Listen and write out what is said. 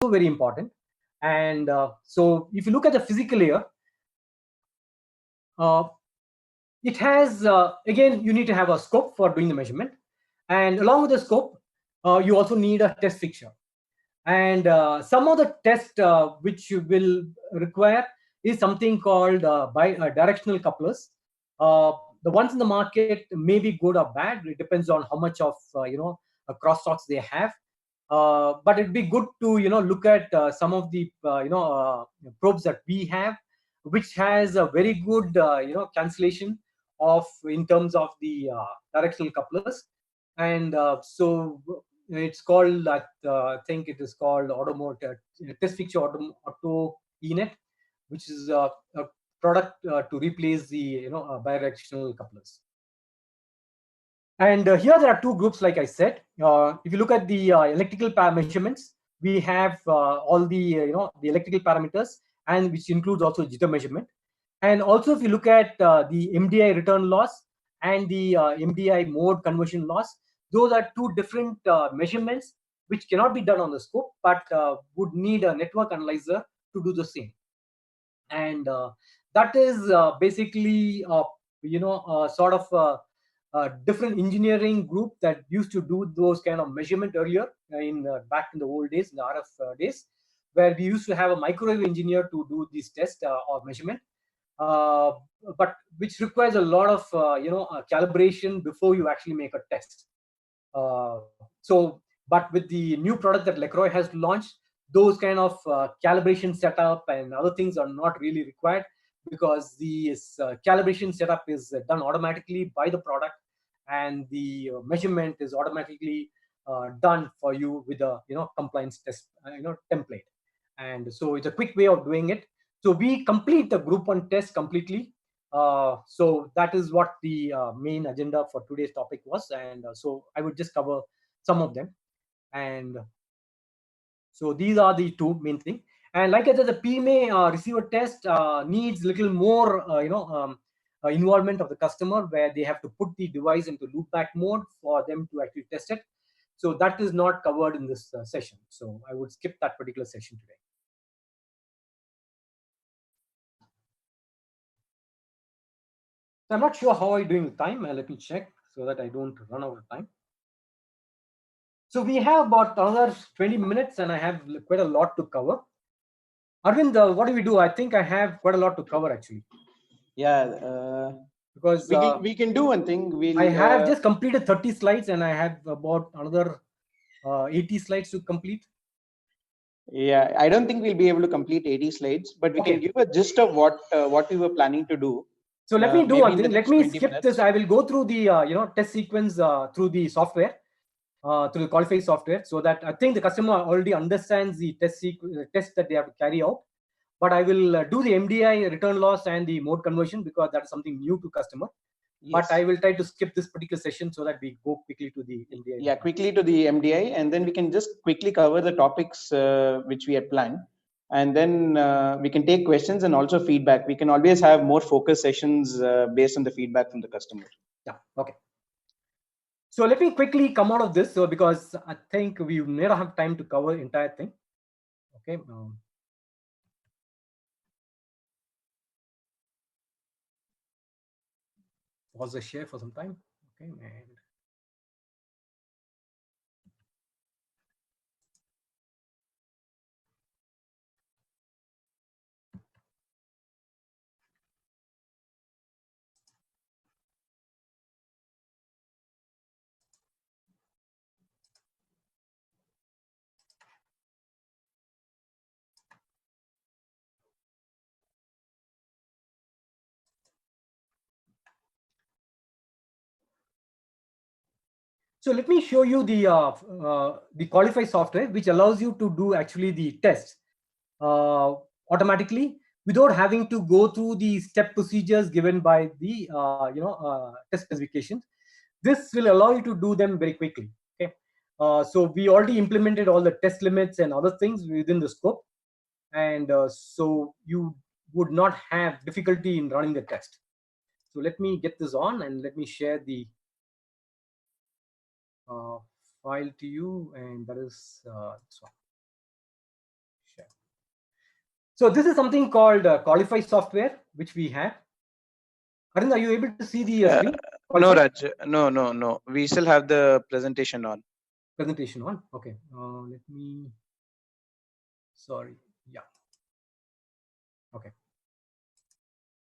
also very important. And so if you look at the physical layer, it has, again, you need to have a scope for doing the measurement. And along with the scope, you also need a test fixture. And some of the test which you will require is something called directional couplers. The ones in the market may be good or bad. It depends on how much of crosstalks they have. But it'd be good to look at some of the probes that we have, which has a very good cancellation of in terms of the directional couplers. And so it's called I think it is called automotive test fixture auto ENet, which is a product to replace the bidirectional couplers. And here there are two groups, like I said. If you look at the electrical measurements, we have all the the electrical parameters, and which includes also jitter measurement. And also, if you look at the MDI return loss and the MDI mode conversion loss, those are two different measurements which cannot be done on the scope, but would need a network analyzer to do the same. And that is basically sort of different engineering group that used to do those kind of measurement earlier in back in the old days, in the RF days, where we used to have a microwave engineer to do this test or measurement, but which requires a lot of calibration before you actually make a test. But with the new product that LaCroix has launched, those kind of calibration setup and other things are not really required, because the calibration setup is done automatically by the product, and the measurement is automatically done for you with a compliance test template. And so it's a quick way of doing it. So we complete the group 1 test completely. So that is what the main agenda for today's topic was, and so I would just cover some of them. And so these are the two main things. And like I said, the PMA receiver test needs little more involvement of the customer, where they have to put the device into loopback mode for them to actually test it. So that is not covered in this session. So I would skip that particular session today. So I'm not sure how I'm doing with time. Let me check so that I don't run out of time. So we have about another 20 minutes, and I have quite a lot to cover. Arvind, what do we do? I think I have quite a lot to cover, actually. Yeah, because we can do one thing. I have just completed 30 slides, and I have about another 80 slides to complete. Yeah, I don't think we'll be able to complete 80 slides, but we can give a gist of what we were planning to do. So let me do one thing. Let me skip this. I will go through the test sequence through the software, through the Qualify software, so that I think the customer already understands the test that they have to carry out. But I will do the MDI return loss and the mode conversion, because that is something new to customer. Yes. But I will try to skip this particular session so that we go quickly to the MDI. Yeah, quickly to the MDI, and then we can just quickly cover the topics which we had planned. And then we can take questions and also feedback. We can always have more focus sessions based on the feedback from the customer. Yeah, okay. So let me quickly come out of this, because I think we never have time to cover the entire thing. Okay. Pause the share for some time. Okay. And so let me show you the Qualify software, which allows you to do actually the test automatically without having to go through the step procedures given by the test specifications. This will allow you to do them very quickly. Okay, so we already implemented all the test limits and other things within the scope, and so you would not have difficulty in running the test. So let me get this on, and let me share the file to you, and that is this one. So this is something called Qualify software, which we have. Arvind, are you able to see the screen? No, Raj. No. We still have the presentation on. Presentation on. Okay. Let me. Sorry. Yeah. Okay.